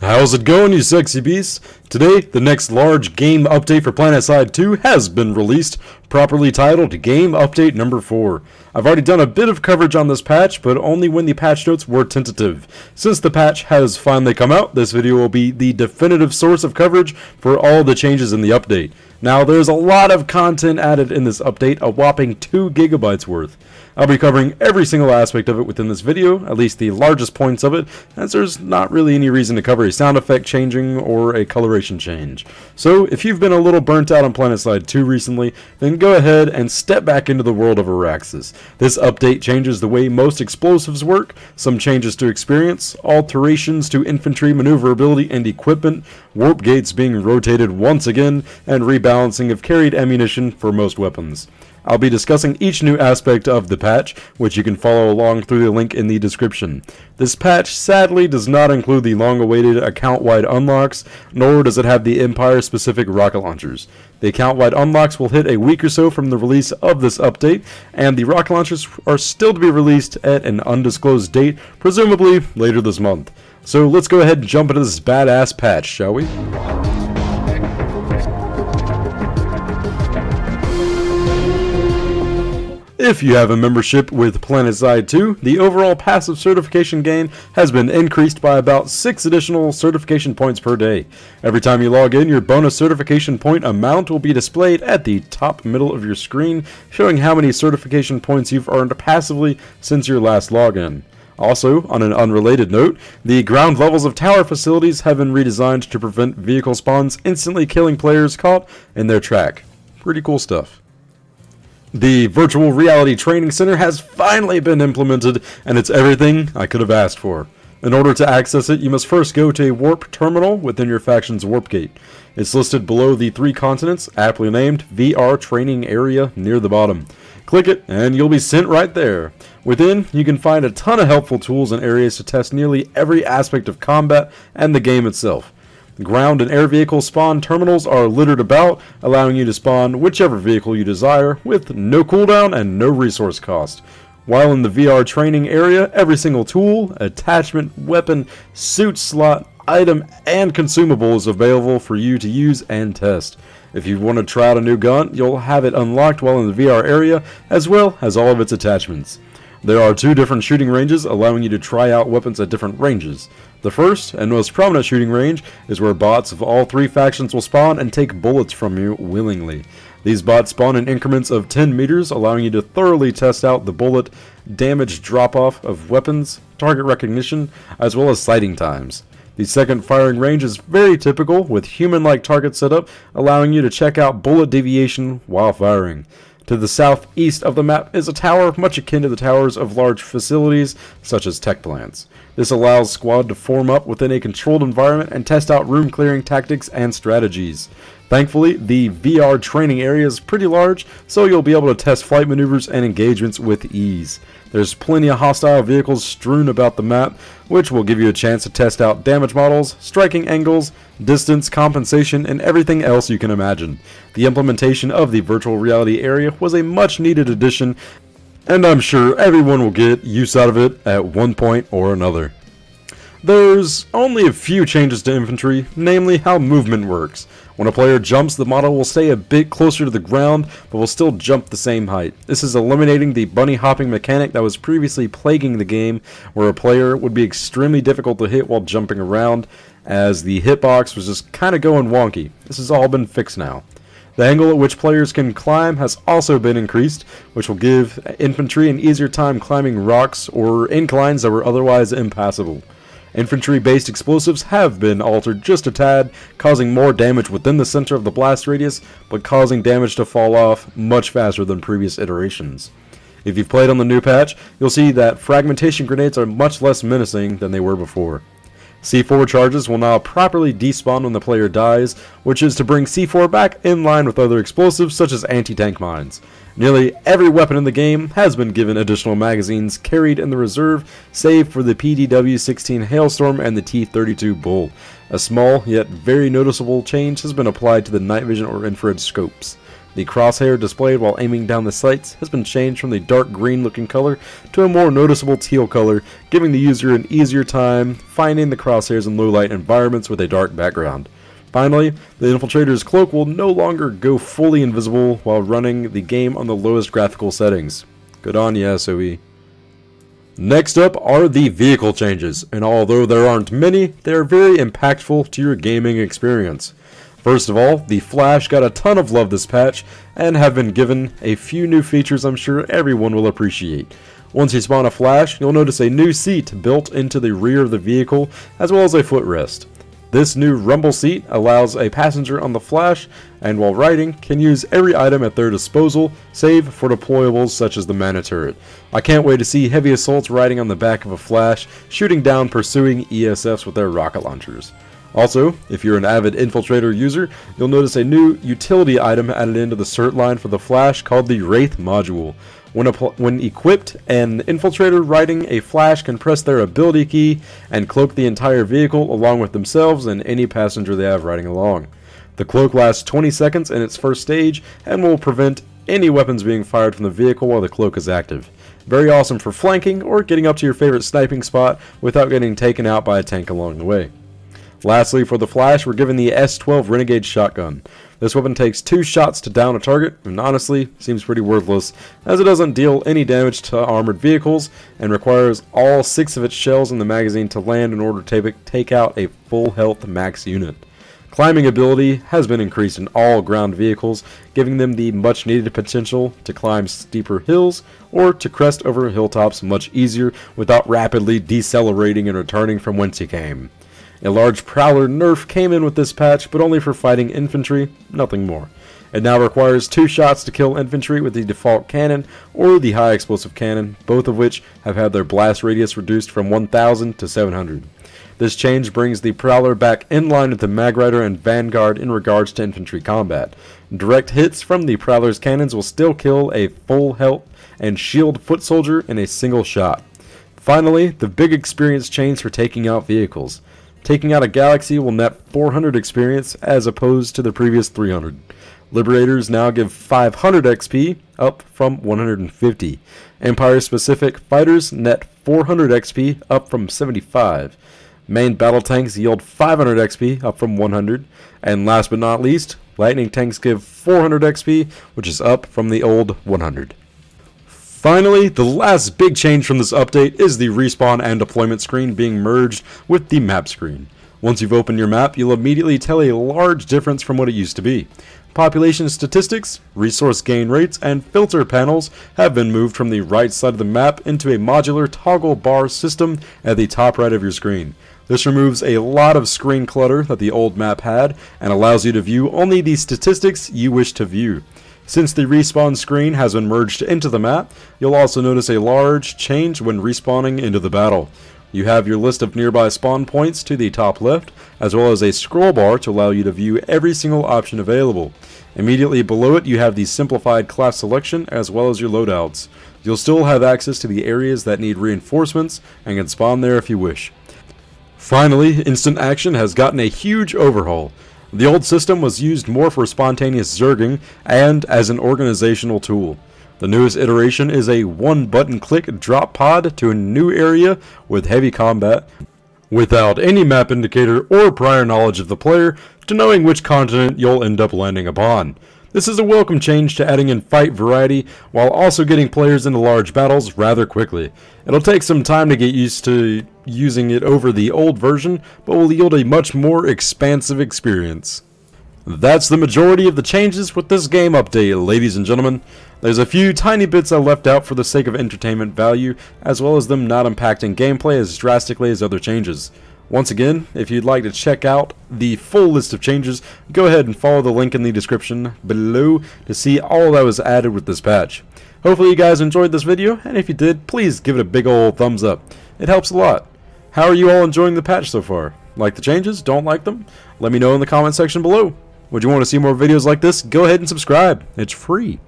How's it going, you sexy beasts? Today, the next large game update for Planetside 2 has been released, properly titled Game Update Number 4. I've already done a bit of coverage on this patch, but only when the patch notes were tentative. Since the patch has finally come out, this video will be the definitive source of coverage for all the changes in the update. Now, there's a lot of content added in this update, a whopping 2 gigabytes worth. I'll be covering every single aspect of it within this video, at least the largest points of it, as there's not really any reason to cover a sound effect changing or a coloration change. So, if you've been a little burnt out on Planetside 2 recently, then go ahead and step back into the world of Araxis. This update changes the way most explosives work, some changes to experience, alterations to infantry maneuverability and equipment, warp gates being rotated once again, and rebalancing of carried ammunition for most weapons. I'll be discussing each new aspect of the patch, which you can follow along through the link in the description. This patch sadly does not include the long-awaited account-wide unlocks, nor does it have the Empire-specific rocket launchers. The account-wide unlocks will hit a week or so from the release of this update, and the rocket launchers are still to be released at an undisclosed date, presumably later this month. So let's go ahead and jump into this badass patch, shall we? If you have a membership with Planetside 2, the overall passive certification gain has been increased by about 6 additional certification points per day. Every time you log in, your bonus certification point amount will be displayed at the top middle of your screen, showing how many certification points you've earned passively since your last login. Also, on an unrelated note, the ground levels of tower facilities have been redesigned to prevent vehicle spawns instantly killing players caught in their track. Pretty cool stuff. The Virtual Reality Training Center has finally been implemented, and it's everything I could have asked for. In order to access it, you must first go to a warp terminal within your faction's warp gate. It's listed below the 3 continents, aptly named VR Training Area near the bottom. Click it, and you'll be sent right there. Within, you can find a ton of helpful tools and areas to test nearly every aspect of combat and the game itself. Ground and air vehicle spawn terminals are littered about, allowing you to spawn whichever vehicle you desire with no cooldown and no resource cost. While in the VR training area, every single tool, attachment, weapon, suit slot, item, and consumable is available for you to use and test. If you want to try out a new gun, you'll have it unlocked while in the VR area, as well as all of its attachments. There are 2 different shooting ranges, allowing you to try out weapons at different ranges. The first and most prominent shooting range is where bots of all 3 factions will spawn and take bullets from you willingly. These bots spawn in increments of 10 meters, allowing you to thoroughly test out the bullet damage drop-off of weapons, target recognition, as well as sighting times. The second firing range is very typical, with human-like target setup, allowing you to check out bullet deviation while firing. To the southeast of the map is a tower much akin to the towers of large facilities such as tech plants. This allows squad to form up within a controlled environment and test out room clearing tactics and strategies. Thankfully, the VR training area is pretty large, so you'll be able to test flight maneuvers and engagements with ease. There's plenty of hostile vehicles strewn about the map, which will give you a chance to test out damage models, striking angles, distance, compensation, and everything else you can imagine. The implementation of the virtual reality area was a much needed addition, and I'm sure everyone will get use out of it at one point or another. There's only a few changes to infantry, namely how movement works. When a player jumps, the model will stay a bit closer to the ground, but will still jump the same height. This is eliminating the bunny hopping mechanic that was previously plaguing the game, where a player would be extremely difficult to hit while jumping around, as the hitbox was just kinda going wonky. This has all been fixed now. The angle at which players can climb has also been increased, which will give infantry an easier time climbing rocks or inclines that were otherwise impassable. Infantry-based explosives have been altered just a tad, causing more damage within the center of the blast radius, but causing damage to fall off much faster than previous iterations. If you've played on the new patch, you'll see that fragmentation grenades are much less menacing than they were before. C4 charges will now properly despawn when the player dies, which is to bring C4 back in line with other explosives such as anti-tank mines. Nearly every weapon in the game has been given additional magazines carried in the reserve, save for the PDW-16 Hailstorm and the T-32 Bull. A small yet very noticeable change has been applied to the night vision or infrared scopes. The crosshair displayed while aiming down the sights has been changed from the dark green looking color to a more noticeable teal color, giving the user an easier time finding the crosshairs in low light environments with a dark background. Finally, the Infiltrator's cloak will no longer go fully invisible while running the game on the lowest graphical settings. Good on ya, SOE. Next up are the vehicle changes, and although there aren't many, they are very impactful to your gaming experience. First of all, the Flash got a ton of love this patch, and have been given a few new features I'm sure everyone will appreciate. Once you spawn a Flash, you'll notice a new seat built into the rear of the vehicle, as well as a footrest. This new rumble seat allows a passenger on the Flash, and while riding, can use every item at their disposal, save for deployables such as the mana turret. I can't wait to see heavy assaults riding on the back of a Flash, shooting down pursuing ESFs with their rocket launchers. Also, if you're an avid Infiltrator user, you'll notice a new utility item added into the cert line for the Flash called the Wraith module. When equipped, an Infiltrator riding a Flash can press their ability key and cloak the entire vehicle along with themselves and any passenger they have riding along. The cloak lasts 20 seconds in its first stage and will prevent any weapons being fired from the vehicle while the cloak is active. Very awesome for flanking or getting up to your favorite sniping spot without getting taken out by a tank along the way. Lastly, for the Flash, we're given the S12 Renegade Shotgun. This weapon takes 2 shots to down a target, and honestly, seems pretty worthless, as it doesn't deal any damage to armored vehicles, and requires all 6 of its shells in the magazine to land in order to take out a full health max unit. Climbing ability has been increased in all ground vehicles, giving them the much needed potential to climb steeper hills, or to crest over hilltops much easier without rapidly decelerating and returning from whence you came. A large Prowler nerf came in with this patch, but only for fighting infantry, nothing more. It now requires 2 shots to kill infantry with the default cannon or the high explosive cannon, both of which have had their blast radius reduced from 1000 to 700. This change brings the Prowler back in line with the Magrider and Vanguard in regards to infantry combat. Direct hits from the Prowler's cannons will still kill a full health and shield foot soldier in a single shot. Finally, the big experience change for taking out vehicles. Taking out a Galaxy will net 400 experience as opposed to the previous 300. Liberators now give 500 XP, up from 150. Empire-specific fighters net 400 XP, up from 75. Main battle tanks yield 500 XP, up from 100. And last but not least, lightning tanks give 400 XP, which is up from the old 100. Finally, the last big change from this update is the respawn and deployment screen being merged with the map screen. Once you've opened your map, you'll immediately tell a large difference from what it used to be. Population statistics, resource gain rates, and filter panels have been moved from the right side of the map into a modular toggle bar system at the top right of your screen. This removes a lot of screen clutter that the old map had and allows you to view only the statistics you wish to view. Since the respawn screen has been merged into the map, you'll also notice a large change when respawning into the battle. You have your list of nearby spawn points to the top left, as well as a scroll bar to allow you to view every single option available. Immediately below it, you have the simplified class selection as well as your loadouts. You'll still have access to the areas that need reinforcements and can spawn there if you wish. Finally, instant action has gotten a huge overhaul. The old system was used more for spontaneous zerging and as an organizational tool. The newest iteration is a one-button click drop pod to a new area with heavy combat, without any map indicator or prior knowledge of the player to knowing which continent you'll end up landing upon. This is a welcome change to adding in fight variety while also getting players into large battles rather quickly. It'll take some time to get used to using it over the old version, but will yield a much more expansive experience. That's the majority of the changes with this game update, ladies and gentlemen. There's a few tiny bits I left out for the sake of entertainment value, as well as them not impacting gameplay as drastically as other changes. Once again, if you'd like to check out the full list of changes, go ahead and follow the link in the description below to see all that was added with this patch. Hopefully you guys enjoyed this video, and if you did, please give it a big ol' thumbs up. It helps a lot. How are you all enjoying the patch so far? Like the changes? Don't like them? Let me know in the comment section below. Would you want to see more videos like this? Go ahead and subscribe. It's free.